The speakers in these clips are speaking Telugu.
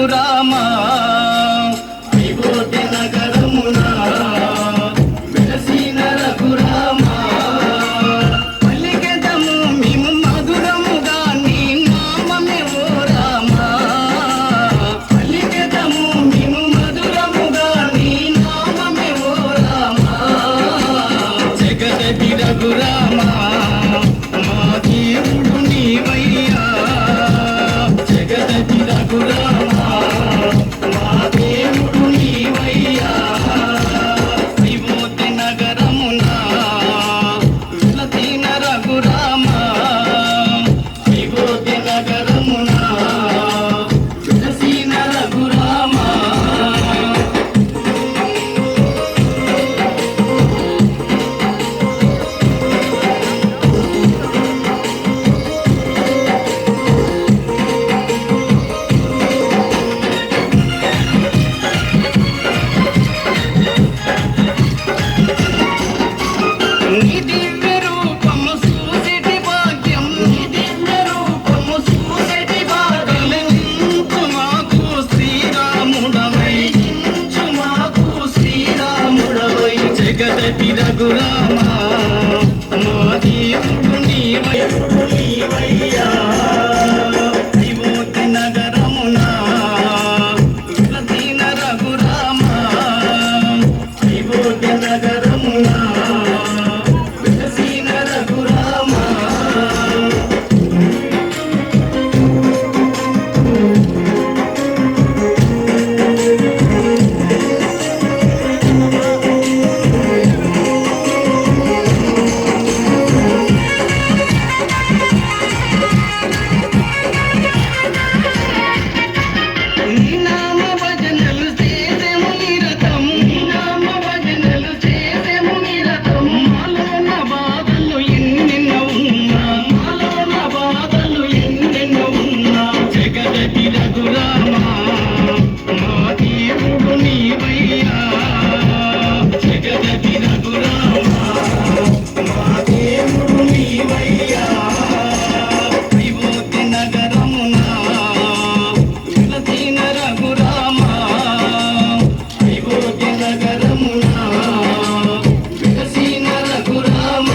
రఘురామ అయోధ్య నగరమున వెలసిన రఘురామ పలికెదము మేము మధురముగా నీ నామమే ఓ రామ పలికెదము మేము మధురముగా నీ నామమే ఓ రామ జగదపి రఘురామ మా దేవుడు నీవయ్యా జగదపి రఘురామ మా దేవుడు నీవయ్యా అయోధ్య నగరమున వెలసిన రఘురామ అయోధ్య నగరమున వెలసిన రఘురామ నీ దివ్య రూపము చూసేటి భాగ్యం నీ దివ్య రూపము చూసేటి భాగ్యం నించు మాకు శ్రీరాముడవై నించు మాకు శ్రీరాముడవై జగదపి రఘురామ మా దేవుడు నీవయ్యా అయోధ్య నగరమున వెలసిన రఘురామ అయోధ్య నగరమున వెలసిన రఘురామ నీ నామ భజనలు చేసెము నిరతం నీ నామ భజనలు చేసెము నిరతం మాలోన బాధలు ఎన్నెన్నో ఉన్నా మాలోన బాధలు ఎన్నెన్నో ఉన్నా జగదపి రఘురామ మా దేవుడు నీవయ్యా జగదపి రఘురామ మా దేవుడు నీవయ్యా అయోధ్య నగరమున వెలసిన రఘురామ అయోధ్య నగరమున వెలసిన రఘురామ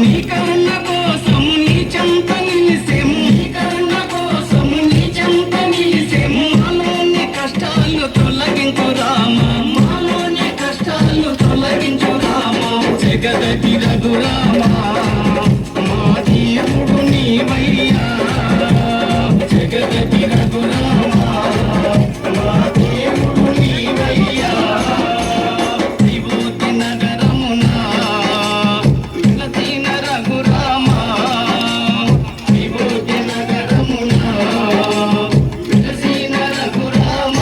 నీ కరుణ కోసము నీ చెంత నిలిసెము నీ కరుణ కోసము నీ చెంత నిలిసెము మాలోని కష్టాలు తొలగించు రామ మాలోని కష్టాలు తొలగించు రామ జగదపి రఘురామ మా దేవుడు నీవయ్యా జగదపి రఘురామ మా దేవుడు నీవయ్యా అయోధ్య నగరమున వెలసిన రఘురామ అయోధ్య నగరమున వెలసిన రఘురామ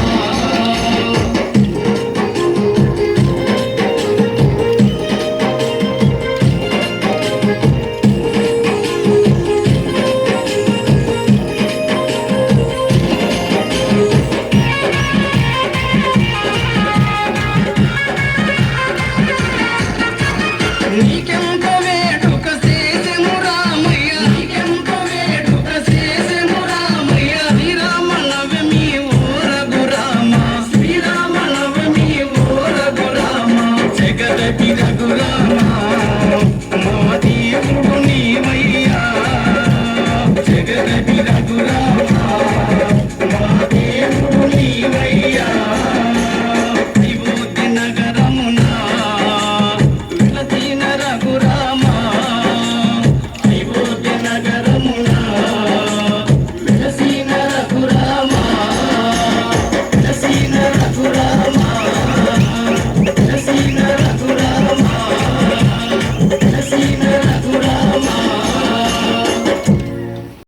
నీకెంత వేడుక చేసెము రామయ్య నీకెంత వేడుక చేసెము రామయ్య శ్రీరామ నవమి ఓ రఘురామ శ్రీరామ నవమి ఓ రఘురామ జగదపి రఘురామ మా దేవుడు నీవయ్యా జగదపి రఘురామ